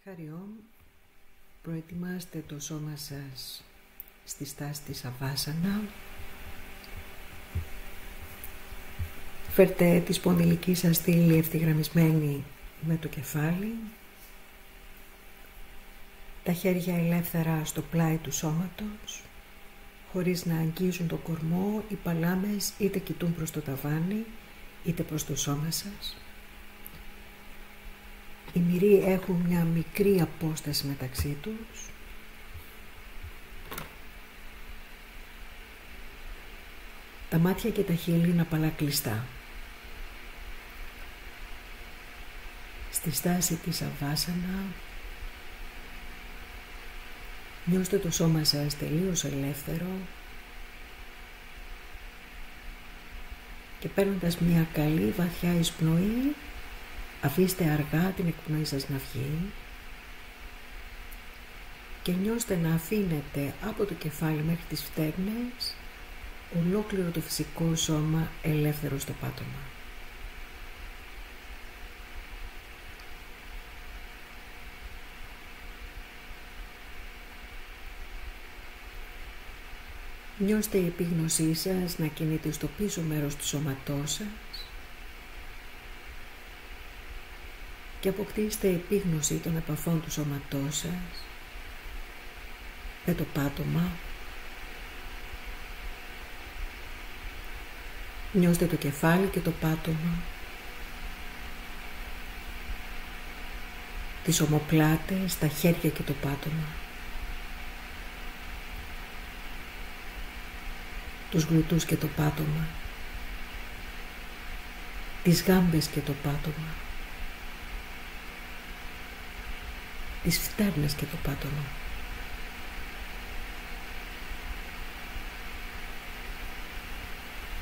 Χαριόμ, προετοιμάστε το σώμα σας στη στάση της Σαβάσανα. Φέρτε τη σπονδυλική σας στήλη ευθυγραμμισμένη με το κεφάλι. Τα χέρια ελεύθερα στο πλάι του σώματος, χωρίς να αγγίζουν το κορμό. Οι παλάμες είτε κοιτούν προς το ταβάνι, είτε προς το σώμα σας. Οι μυροί έχουν μια μικρή απόσταση μεταξύ τους. Τα μάτια και τα χείλη είναι απαλά κλειστά. Στη στάση της Σαβάσανα, νιώστε το σώμα σας τελείως ελεύθερο και παίρνοντας μια καλή βαθιά εισπνοή, αφήστε αργά την εκπνοή σας να βγει και νιώστε να αφήνετε από το κεφάλι μέχρι τις φτέρνες ολόκληρο το φυσικό σώμα ελεύθερο στο πάτωμα. Νιώστε η επίγνωσή σας να κινείται στο πίσω μέρος του σώματός σας και αποκτήστε επίγνωση των επαφών του σώματός σας με το πάτωμα. Νιώστε το κεφάλι και το πάτωμα, τις ομοπλάτες, τα χέρια και το πάτωμα, τους γλουτούς και το πάτωμα, τις γάμπες και το πάτωμα, τις φτέρνες και το πάτωμα.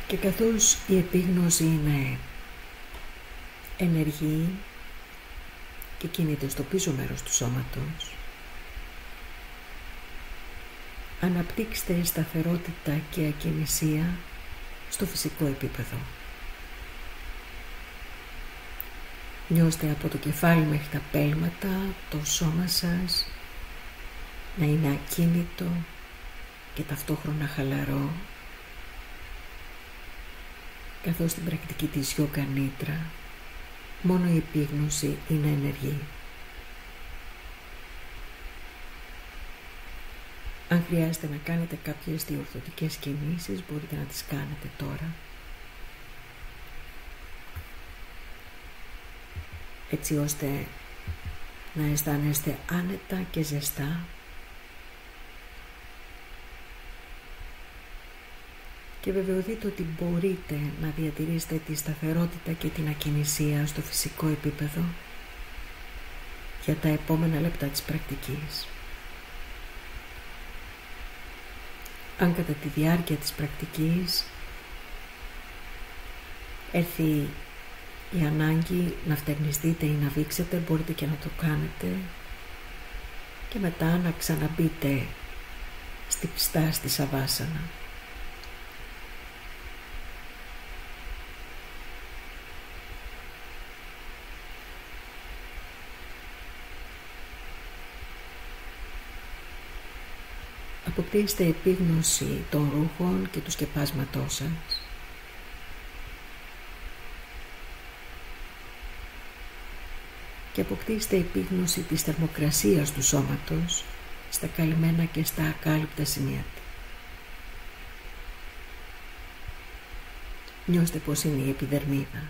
Και καθώς η επίγνωση είναι ενεργή και κινείται στο πίσω μέρος του σώματος, αναπτύξτε σταθερότητα και ακινησία στο φυσικό επίπεδο. Νιώστε από το κεφάλι μέχρι τα πέλματα το σώμα σας να είναι ακίνητο και ταυτόχρονα χαλαρό, καθώς στην πρακτική της Γιόγκα Νίτρα μόνο η επίγνωση είναι ενεργή. Αν χρειάζεται να κάνετε κάποιες διορθωτικές κινήσεις, μπορείτε να τις κάνετε τώρα, έτσι ώστε να αισθάνεστε άνετα και ζεστά και βεβαιωθείτε ότι μπορείτε να διατηρήσετε τη σταθερότητα και την ακινησία στο φυσικό επίπεδο για τα επόμενα λεπτά της πρακτικής. Αν κατά τη διάρκεια της πρακτικής έρθει η ανάγκη να φτερνιστείτε ή να βήξετε, μπορείτε και να το κάνετε και μετά να ξαναμπείτε στη στάση της Σαβάσανα. Αποκτήστε επίγνωση των ρούχων και του σκεπάσματός σας. Και αποκτήστε επίγνωση της θερμοκρασίας του σώματος στα καλυμμένα και στα ακάλυπτα σημεία. Νιώστε πως είναι η επιδερμίδα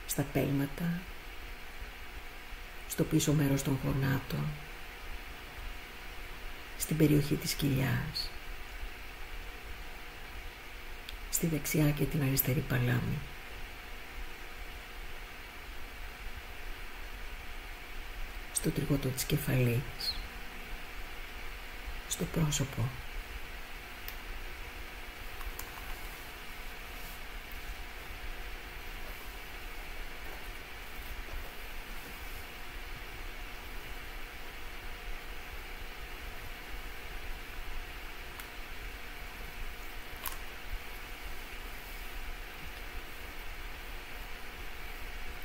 στα πέλματα, στο πίσω μέρος των γονάτων, στην περιοχή της κοιλιάς, στη δεξιά και την αριστερή παλάμη. Στο τριγωτό της κεφαλής, στο πρόσωπο.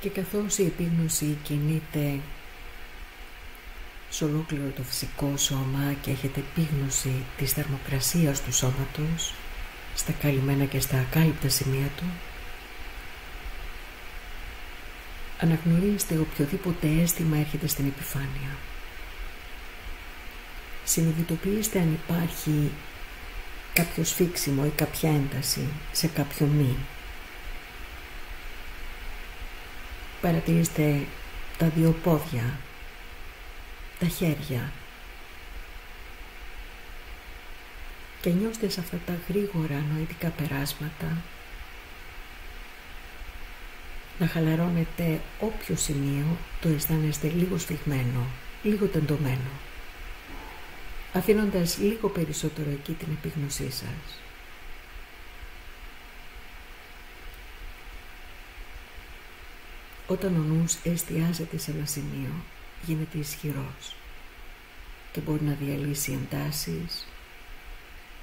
Και καθώς η επίγνωση κινείται σε ολόκληρο το φυσικό σώμα και έχετε επίγνωση της θερμοκρασίας του σώματος στα καλυμμένα και στα ακάλυπτα σημεία του, αναγνωρίστε οποιοδήποτε αίσθημα έρχεται στην επιφάνεια. Συνειδητοποιήστε αν υπάρχει κάποιο σφίξιμο ή κάποια ένταση σε κάποιο μη. Παρατηρήστε τα δύο πόδια, τα χέρια και νιώστε σε αυτά τα γρήγορα νοητικά περάσματα να χαλαρώνετε όποιο σημείο το αισθάνεστε λίγο σφιγμένο, λίγο τεντωμένο, αφήνοντας λίγο περισσότερο εκεί την επίγνωσή σας. Όταν ο νους εστιάζεται σε ένα σημείο, γίνεται ισχυρός και μπορεί να διαλύσει εντάσεις,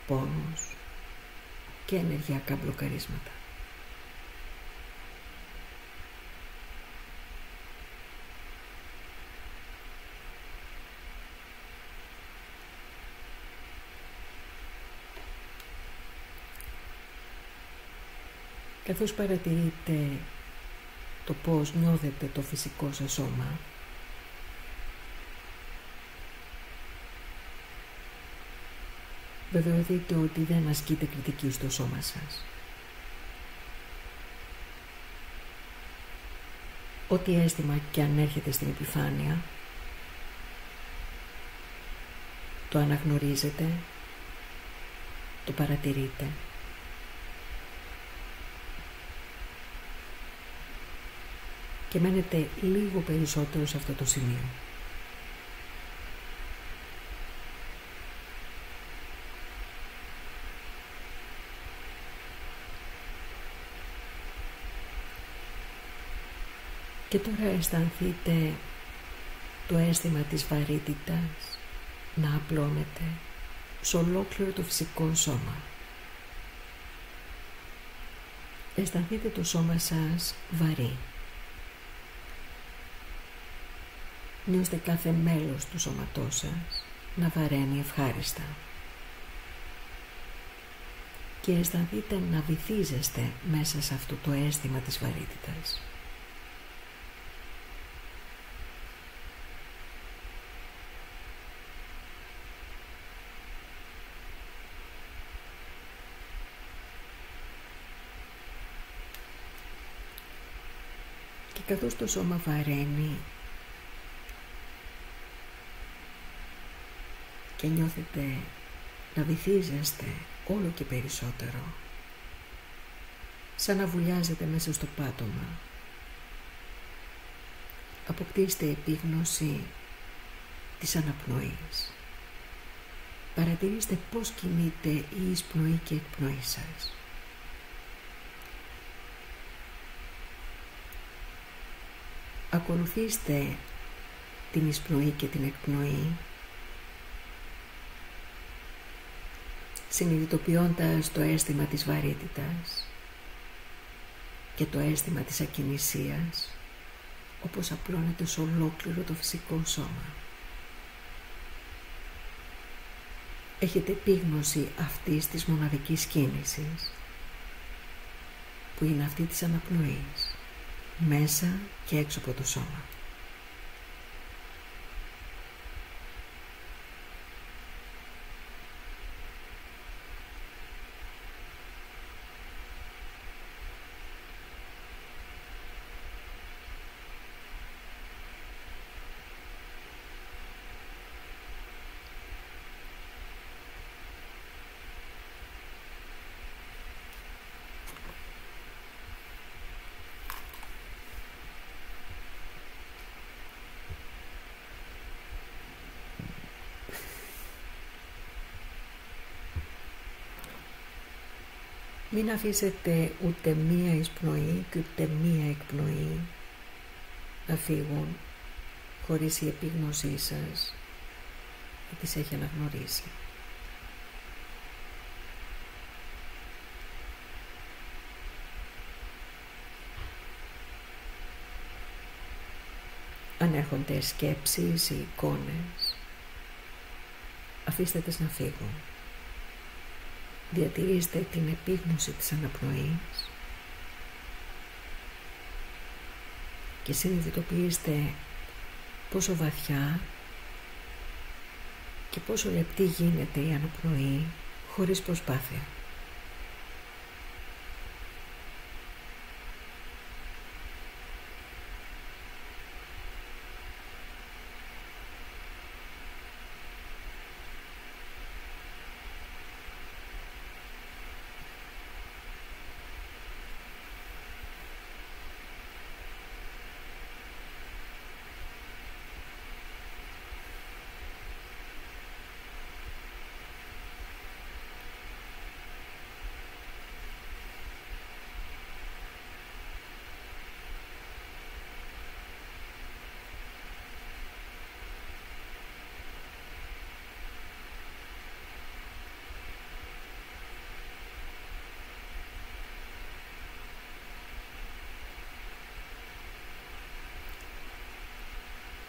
πόνους και ενεργειακά μπλοκαρίσματα. Καθώς παρατηρείτε το πώς νιώθετε το φυσικό σας σώμα, βεβαιωθείτε ότι δεν ασκείτε κριτική στο σώμα σας. Ό,τι αίσθημα και αν έρχεται στην επιφάνεια, το αναγνωρίζετε, το παρατηρείτε. Και μένετε λίγο περισσότερο σε αυτό το σημείο. Και τώρα αισθανθείτε το αίσθημα της βαρύτητας να απλώνεται σε ολόκληρο το φυσικό σώμα. Αισθανθείτε το σώμα σας βαρύ. Νιώστε κάθε μέλος του σώματός σας να βαραίνει ευχάριστα. Και αισθανθείτε να βυθίζεστε μέσα σε αυτό το αίσθημα της βαρύτητας. Και καθώς το σώμα βαραίνει και νιώθετε να βυθίζεστε όλο και περισσότερο, σαν να βουλιάζετε μέσα στο πάτωμα, αποκτήστε επίγνωση της αναπνοής. Παρατηρήστε πώς κινείται η εισπνοή και η εκπνοή σας. Ακολουθήστε την εισπνοή και την εκπνοή, συνειδητοποιώντας το αίσθημα της βαρύτητας και το αίσθημα της ακινησίας, όπως απλώνεται σε ολόκληρο το φυσικό σώμα. Έχετε επίγνωση αυτής της μοναδικής κίνησης, που είναι αυτή της αναπνοής, μέσα και έξω από το σώμα. Μην αφήσετε ούτε μία εισπνοή και ούτε μία εκπνοή να φύγουν χωρίς η επίγνωσή σας να τις έχει αναγνωρίσει. Αν έρχονται σκέψεις ή εικόνες, αφήστε τις να φύγουν. Διατηρήστε την επίγνωση της αναπνοής και συνειδητοποιήστε πόσο βαθιά και πόσο λεπτή γίνεται η αναπνοή χωρίς προσπάθεια.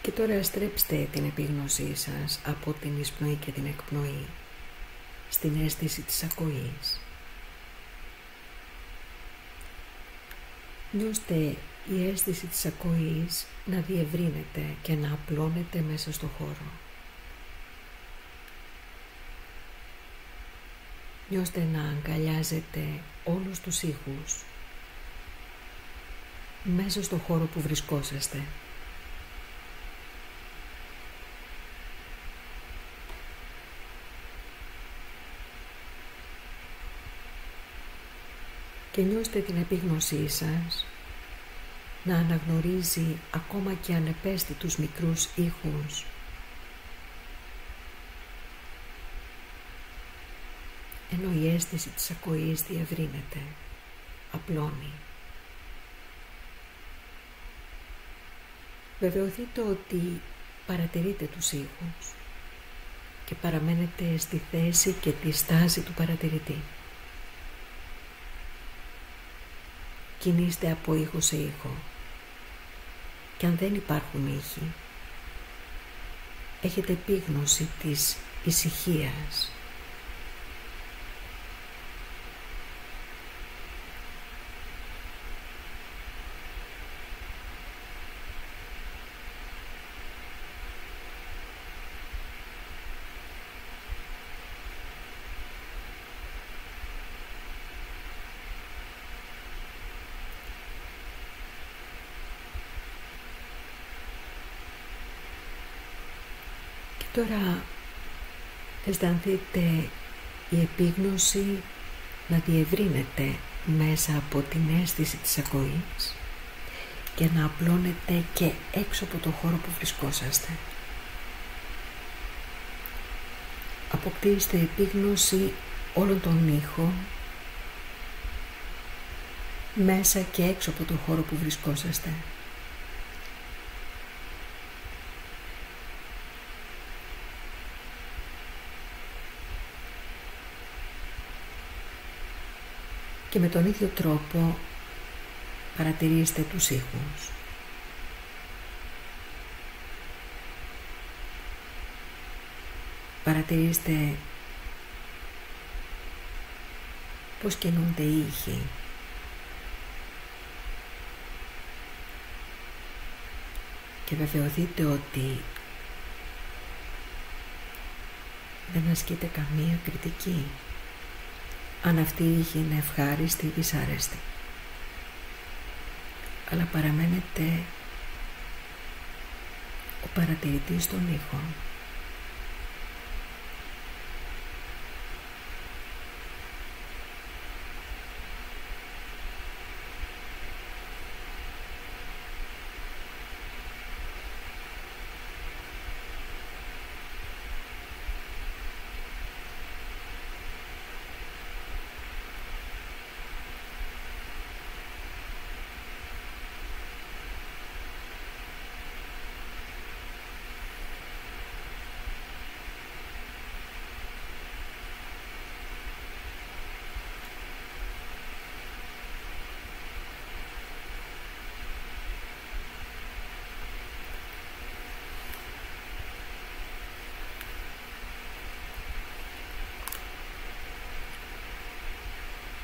Και τώρα στρέψτε την επίγνωσή σας από την εισπνοή και την εκπνοή στην αίσθηση της ακοής. Νιώστε η αίσθηση της ακοής να διευρύνεται και να απλώνεται μέσα στο χώρο. Νιώστε να αγκαλιάζετε όλους τους ήχους μέσα στο χώρο που βρισκόσαστε. Και νιώστε την επίγνωσή σας να αναγνωρίζει ακόμα και ανεπαίσθητους μικρούς ήχους, ενώ η αίσθηση της ακοής διευρύνεται, απλώνει. Βεβαιωθείτε ότι παρατηρείτε τους ήχους και παραμένετε στη θέση και τη στάση του παρατηρητή. Κινείστε από ήχο σε ήχο και αν δεν υπάρχουν ήχοι, έχετε επίγνωση της ησυχίας. Τώρα αισθανθείτε η επίγνωση να διευρύνεται μέσα από την αίσθηση της ακοής και να απλώνεται και έξω από το χώρο που βρισκόσαστε. Αποκτήστε επίγνωση όλων των ήχων μέσα και έξω από το χώρο που βρισκόσαστε. Και με τον ίδιο τρόπο παρατηρήστε τους ήχους. Παρατηρήστε πώς κινούνται οι ήχοι. Και βεβαιωθείτε ότι δεν ασκείτε καμία κριτική. Αν αυτή η ήχη είναι ευχάριστη ή δυσάρεστη. Αλλά παραμένετε ο παρατηρητής των ήχων.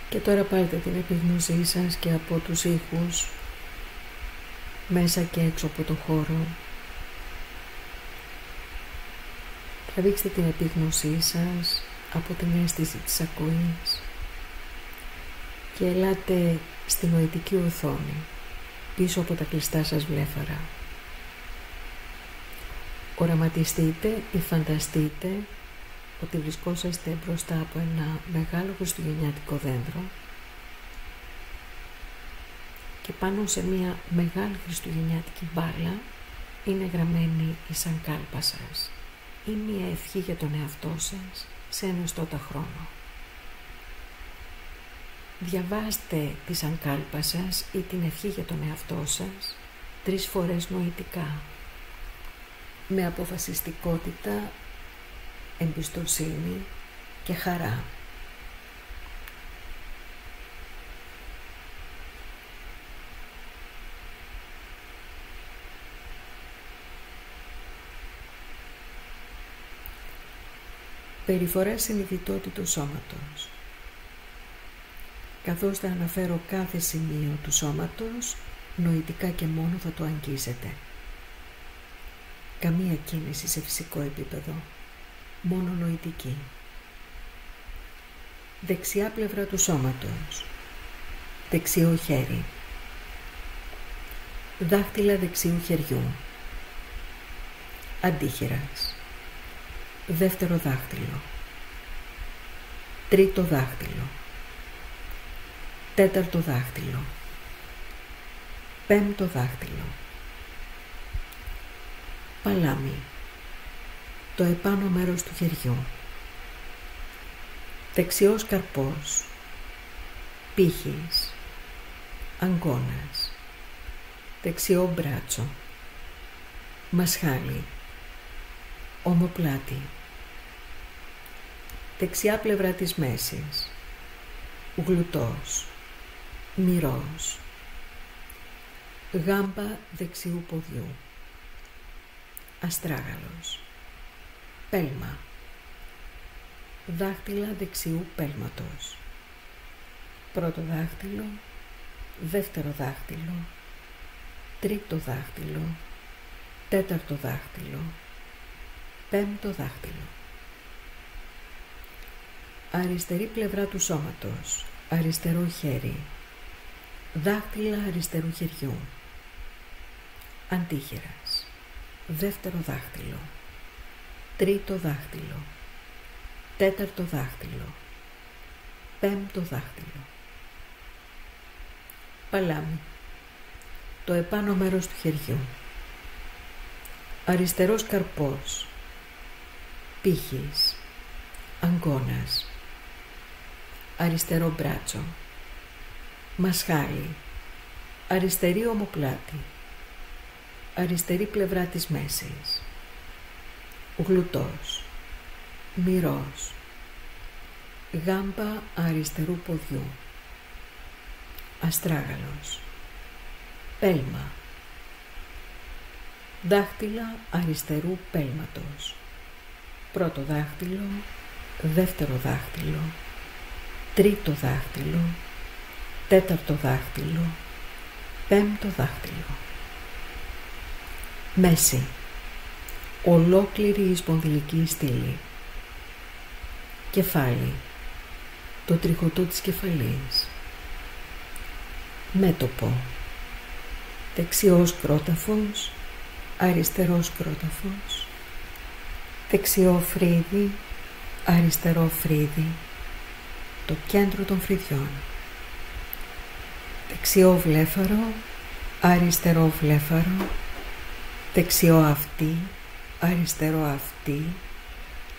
Και τώρα πάρτε την επίγνωσή σας και από τους ήχους, μέσα και έξω από το χώρο. Τραβήξτε την επίγνωσή σας από την αίσθηση της ακοής και ελάτε στη νοητική οθόνη, πίσω από τα κλειστά σας βλέφαρα. Οραματιστείτε ή φανταστείτε ότι βρισκόσαστε μπροστά από ένα μεγάλο χριστουγεννιάτικο δέντρο και πάνω σε μια μεγάλη χριστουγεννιάτικη μπάλα είναι γραμμένη η σανκάλπα σας ή μια ευχή για τον εαυτό σας σε ενωστώτα χρόνο. Διαβάστε τη σανκάλπα σας ή την ευχή για τον εαυτό σας 3 φορές νοητικά, με αποφασιστικότητα, εμπιστοσύνη και χαρά. Περιφορά συνειδητότητος σώματος. Καθώς θα αναφέρω κάθε σημείο του σώματος, νοητικά και μόνο θα το αγγίζετε. Καμία κίνηση σε φυσικό επίπεδο, μόνο νοητική. Δεξιά πλευρά του σώματος, δεξιό χέρι, δάχτυλα δεξιού χεριού, αντίχειρας, δεύτερο δάχτυλο, τρίτο δάχτυλο, τέταρτο δάχτυλο, πέμπτο δάχτυλο, παλάμη, το επάνω μέρος του χεριού, δεξιός καρπός, πύχης, αγκώνας, δεξιό μπράτσο, μασχάλι, ομοπλάτη, δεξιά πλευρά της μέσης, γλουτός, μυρός, γάμπα δεξιού ποδιού, αστράγαλος, πέλμα, δάχτυλα δεξιού πέλματος, πρώτο δάχτυλο, δεύτερο δάχτυλο, τρίτο δάχτυλο, τέταρτο δάχτυλο, πέμπτο δάχτυλο. Αριστερή πλευρά του σώματος, αριστερό χέρι, δάχτυλα αριστερού χεριού, αντίχειρας, δεύτερο δάχτυλο, τρίτο δάχτυλο, τέταρτο δάχτυλο, πέμπτο δάχτυλο. Παλάμη, το επάνω μέρος του χεριού, αριστερός καρπός, πύχης, αγκώνας, αριστερό μπράτσο, μασχάλι, αριστερή ομοπλάτη, αριστερή πλευρά της μέσης, γλουτός, μυρός, γάμπα αριστερού ποδιού, αστράγαλος, πέλμα, δάχτυλα αριστερού πέλματος, πρώτο δάχτυλο, δεύτερο δάχτυλο, τρίτο δάχτυλο, τέταρτο δάχτυλο, πέμπτο δάχτυλο. Μέση, ολόκληρη η σπονδυλική στήλη. Κεφάλι, το τριχωτό της κεφαλής. Μέτωπο, δεξιός κρόταφος, αριστερός κρόταφος, δεξιό φρύδι, αριστερό φρύδι, το κέντρο των φρυδιών. Δεξιό βλέφαρο, αριστερό βλέφαρο, δεξιό αυτί, αριστερό αυτί,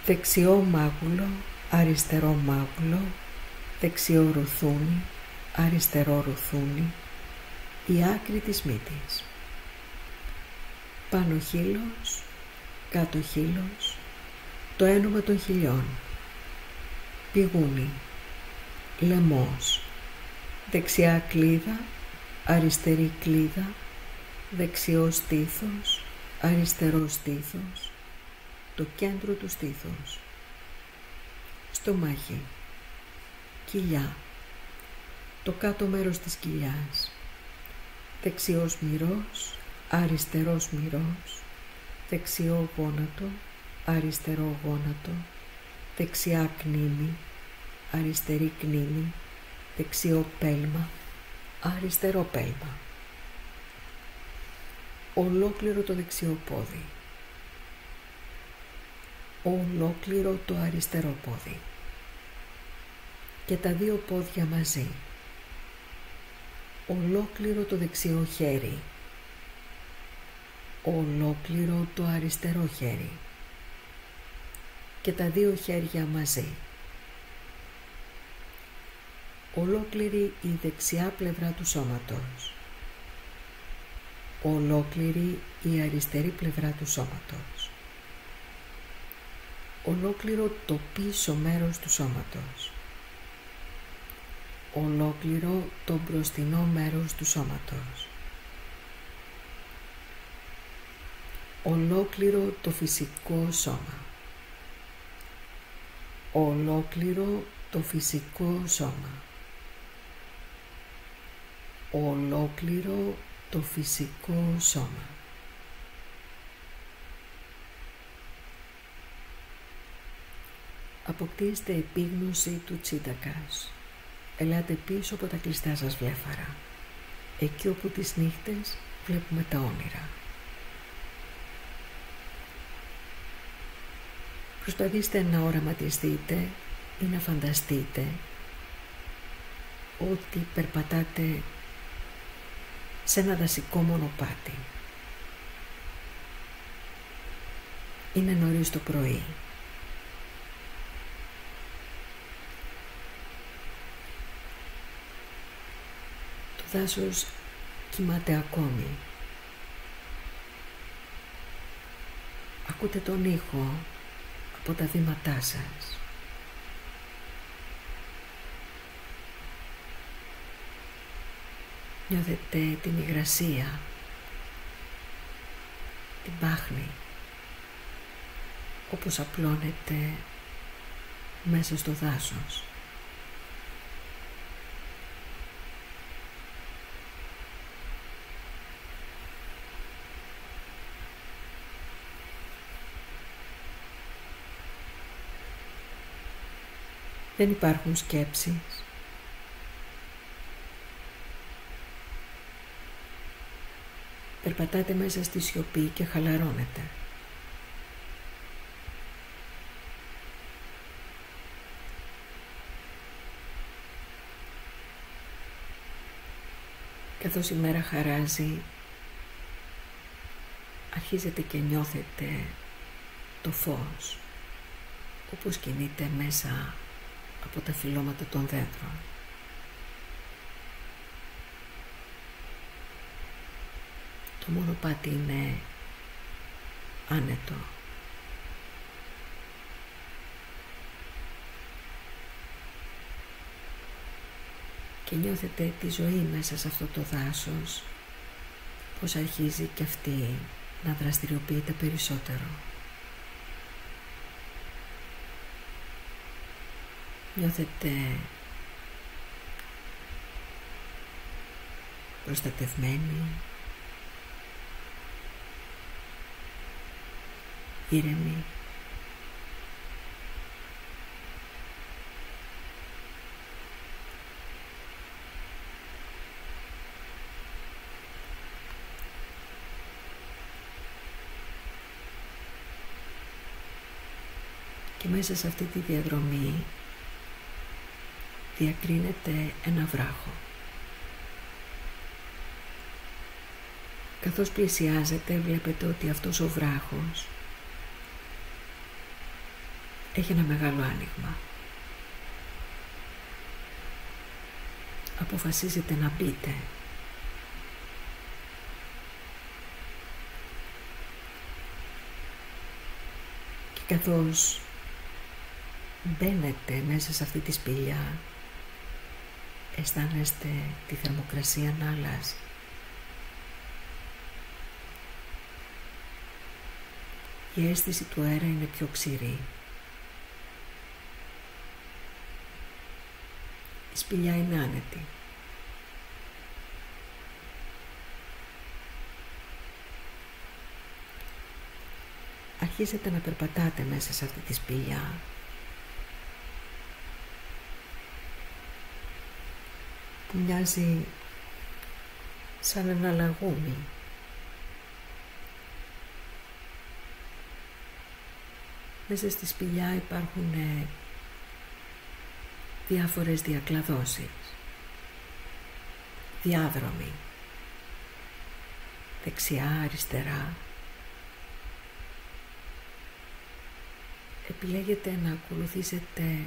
δεξιό μάγουλο, αριστερό μάγουλο, δεξιό ρουθούνι, αριστερό ρουθούνι, η άκρη της μύτης. Πάνω χείλος, κάτω χείλος, το ένωμα των χιλιών. Πηγούνι, λαιμός, δεξιά κλίδα, αριστερή κλίδα, δεξιό στήθος, αριστερό στήθος, το κέντρο του στήθους. Στομάχι, κοιλιά, το κάτω μέρος της κοιλιάς. Δεξιός μυρός, αριστερός μυρός, δεξιό γόνατο, αριστερό γόνατο, δεξιά κνήμη, αριστερή κνήμη, δεξιό πέλμα, αριστερό πέλμα. Ολόκληρο το δεξιό πόδι. Ολόκληρο το αριστερό πόδι. Και τα δύο πόδια μαζί. Ολόκληρο το δεξιό χέρι. Ολόκληρο το αριστερό χέρι. Και τα δύο χέρια μαζί. Ολόκληρη η δεξιά πλευρά του σώματος. Ολόκληρη η αριστερή πλευρά του σώματος. Ολόκληρο το πίσω μέρος του σώματος. Ολόκληρο το μπροστινό μέρος του σώματος. Ολόκληρο το φυσικό σώμα. Ολόκληρο το φυσικό σώμα. Ολόκληρο το φυσικό σώμα. Αποκτήστε επίγνωση του Τσίτακας. Ελάτε πίσω από τα κλειστά σας βλέφαρα, εκεί όπου τις νύχτες βλέπουμε τα όνειρα. Προσπαθήστε να οραματιστείτε ή να φανταστείτε ότι περπατάτε σε ένα δασικό μονοπάτι. Είναι νωρίς το πρωί. Το δάσος κοιμάται ακόμη. Ακούτε τον ήχο από τα βήματά σας. Νιώθετε την υγρασία, την πάχνη, όπως απλώνεται μέσα στο δάσος. Δεν υπάρχουν σκέψεις. Περπατάτε μέσα στη σιωπή και χαλαρώνετε. Καθώς η μέρα χαράζει, αρχίζετε και νιώθετε το φως, όπως κινείται μέσα από τα φυλλώματα των δέντρων. Το μονοπάτι είναι άνετο. Και νιώθετε τη ζωή μέσα σε αυτό το δάσος, πως αρχίζει και αυτή να δραστηριοποιείται περισσότερο. Νιώθετε προστατευμένοι, ήρεμοι. Και μέσα σε αυτή τη διαδρομή διακρίνεται ένα βράχο. Καθώς πλησιάζετε βλέπετε ότι αυτός ο βράχος έχει ένα μεγάλο άνοιγμα. Αποφασίζετε να μπείτε. Και καθώς μπαίνετε μέσα σε αυτή τη σπηλιά, αισθάνεστε τη θερμοκρασία να αλλάζει. Η αίσθηση του αέρα είναι πιο ξηρή. Η σπηλιά είναι άνετη. αρχίσετε να περπατάτε μέσα σε αυτή τη σπηλιά. Που μοιάζει σαν ένα λαγούμι. Μέσα στη σπηλιά υπάρχουν διάφορες διακλαδώσεις, διάδρομοι, δεξιά, αριστερά. Επιλέγετε να ακολουθήσετε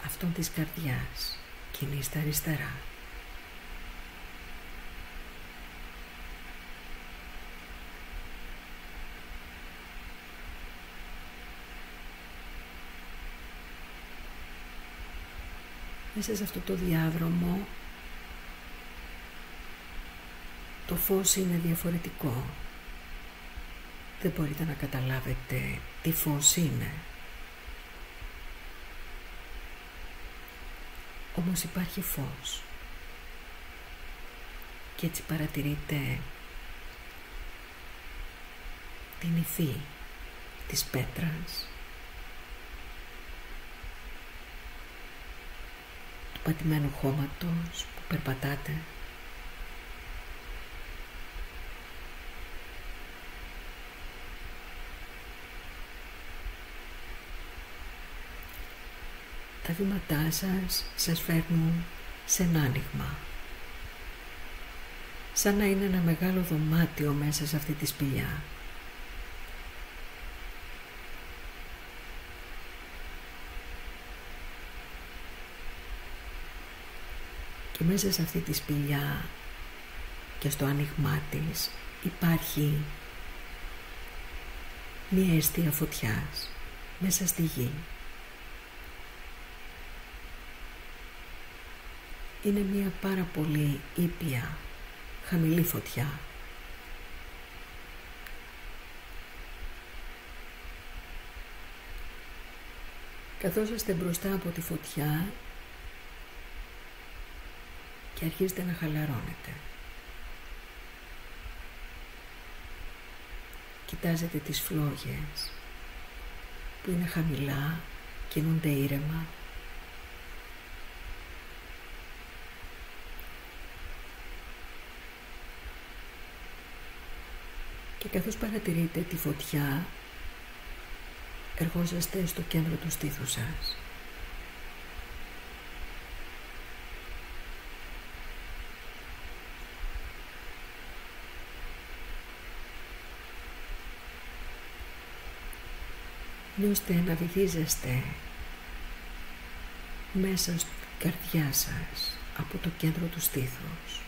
αυτόν της καρδιάς, κινείστε αριστερά. Μέσα σε αυτό το διάδρομο το φως είναι διαφορετικό. Δεν μπορείτε να καταλάβετε τι φως είναι. Όμως υπάρχει φως. Και έτσι παρατηρείτε την υφή της πέτρας, του πατημένου χώματος που περπατάτε. Τα βήματά σας φέρνουν σε ένα άνοιγμα. Σαν να είναι ένα μεγάλο δωμάτιο μέσα σε αυτή τη σπηλιά. Και μέσα σε αυτή τη σπηλιά και στο άνοιγμά της υπάρχει μία αιστεία φωτιάς μέσα στη γη. Είναι μία πάρα πολύ ήπια, χαμηλή φωτιά. Καθώς είστε μπροστά από τη φωτιά και αρχίζετε να χαλαρώνετε. Κοιτάζετε τις φλόγες που είναι χαμηλά, κινούνται ήρεμα. Και καθώς παρατηρείτε τη φωτιά, ερχόσαστε στο κέντρο του στήθους σας. Νιώστε να βυθίζεστε μέσα στην καρδιά σας από το κέντρο του στήθους.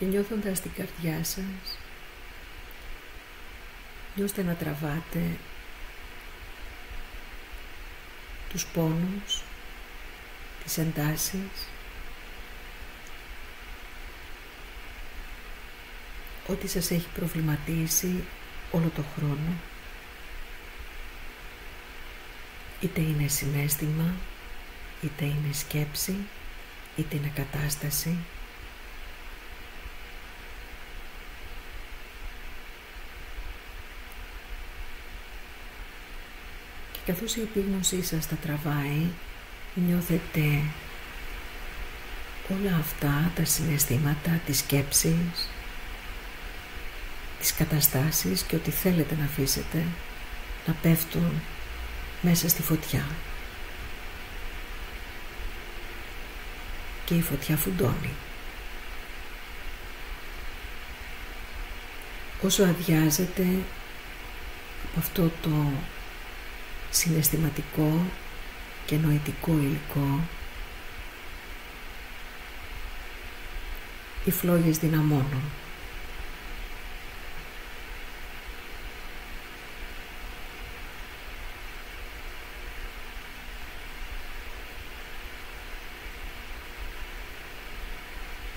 Και νιώθοντας την καρδιά σας, νιώστε να τραβάτε τους πόνους, τις εντάσεις, ό,τι σας έχει προβληματίσει όλο το χρόνο, είτε είναι συναίσθημα, είτε είναι σκέψη, είτε είναι κατάσταση. Και καθώς η επίγνωσή σας τα τραβάει, νιώθετε όλα αυτά τα συναισθήματα, τις σκέψεις, τις καταστάσεις και ό,τι θέλετε να αφήσετε να πέφτουν μέσα στη φωτιά. Και η φωτιά φουντώνει. Όσο αδειάζετε από αυτό το συναισθηματικό και νοητικό υλικό, οι φλόγες δυναμώνουν.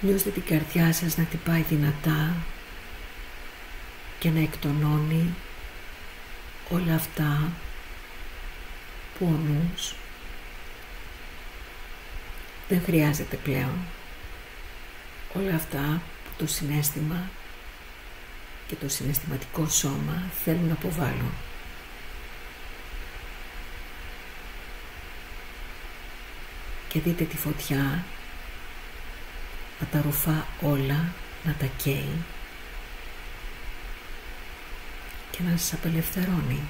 Νιώστε την καρδιά σας να χτυπάει δυνατά και να εκτονώνει όλα αυτά πόνους, Δεν χρειάζεται πλέον όλα αυτά που το συναίσθημα και το συναισθηματικό σώμα θέλουν να αποβάλουν. Και δείτε τη φωτιά να τα ρουφά όλα, να τα καίει και να σας απελευθερώνει.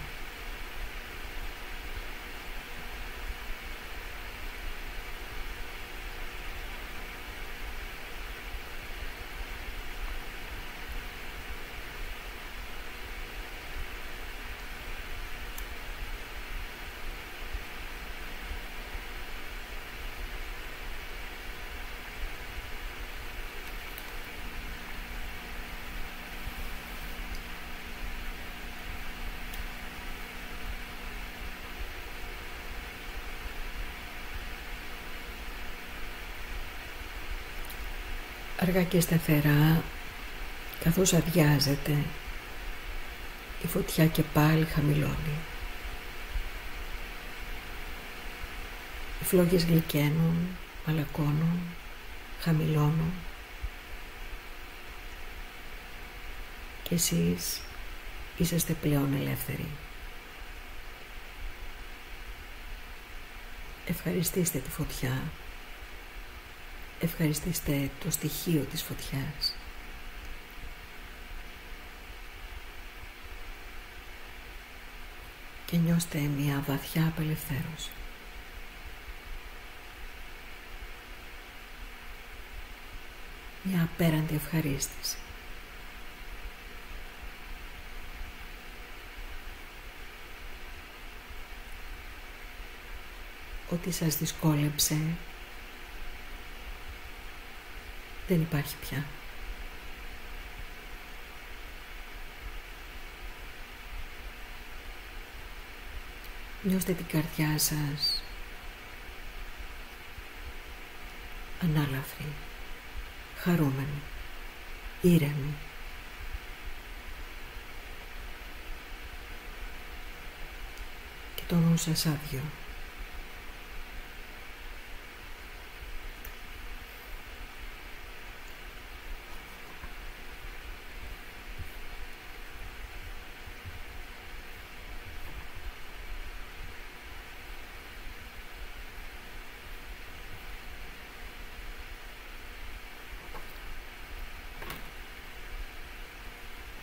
Αργά και σταθερά, καθώς αδειάζεται, η φωτιά και πάλι χαμηλώνει. Οι φλόγες γλυκαίνουν, μαλακώνουν, χαμηλώνουν και εσείς είσαστε πλέον ελεύθεροι. Ευχαριστήστε τη φωτιά. Ευχαριστήστε το στοιχείο της φωτιάς. Και νιώστε μια βαθιά απελευθέρωση. Μια απέραντη ευχαρίστηση. Ό,τι σας δυσκόλεψε δεν υπάρχει πια. Νιώστε την καρδιά σας ανάλαφρη, χαρούμενη, ήρεμη. Και το νου σας άδειο.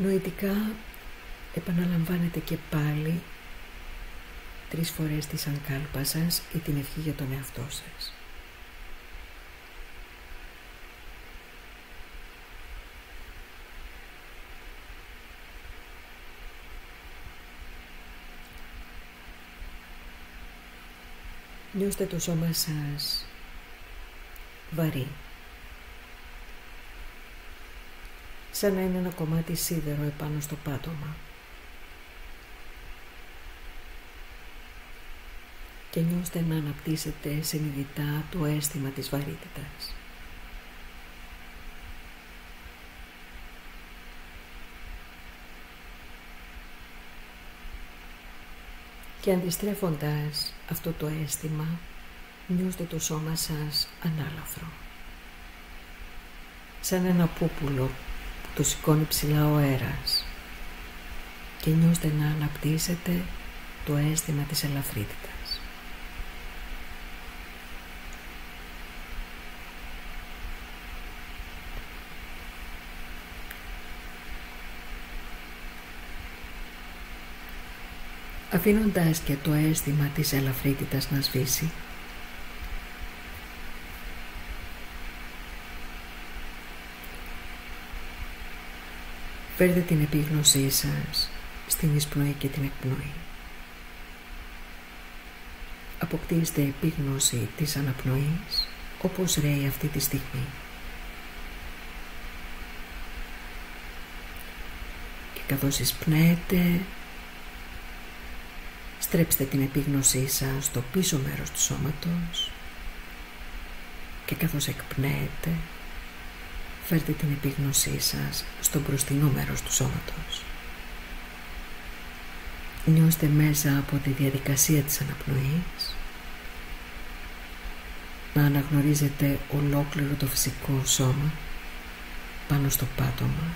Νοητικά επαναλαμβάνετε και πάλι 3 φορές τη σανκάλπα σας ή την ευχή για τον εαυτό σας. Νιώστε το σώμα σας βαρύ, σαν να είναι ένα κομμάτι σίδερο επάνω στο πάτωμα. Και νιώστε να αναπτύσσετε συνειδητά το αίσθημα της βαρύτητας. Και αντιστρέφοντας αυτό το αίσθημα, νιώστε το σώμα σας ανάλαφρο, σαν ένα πούπουλο που το σηκώνει ψηλά ο αέρας, και νιώστε να αναπτύσσετε το αίσθημα της ελαφρύτητας. Αφήνοντας και το αίσθημα της ελαφρύτητας να σβήσει, φέρτε την επίγνωσή σας στην εισπνοή και την εκπνοή. Αποκτήστε επίγνωση της αναπνοής όπως ρέει αυτή τη στιγμή. Και καθώς εισπνέετε, στρέψτε την επίγνωσή σας στο πίσω μέρος του σώματος και καθώς εκπνέετε, φέρτε την επίγνωσή σας στο μπροστινό μέρος του σώματος. Νιώστε μέσα από τη διαδικασία της αναπνοής να αναγνωρίζετε ολόκληρο το φυσικό σώμα πάνω στο πάτωμα,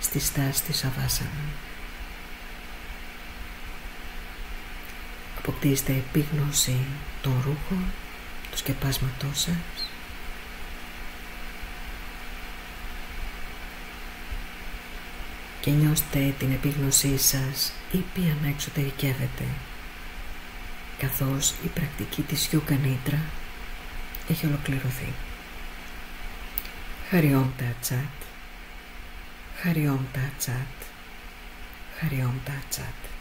στη στάση της Σαβάσανα. Αποκτήστε επίγνωση των ρούχων, του σκεπάσματός σας. Και νιώστε την επίγνωσή σας ήπια να εξωτερικεύεται, καθώς η πρακτική της Yoga Nidra έχει ολοκληρωθεί. Hari Om Tat Sat, Hari Om Tat Sat, Hari Om Tat Sat.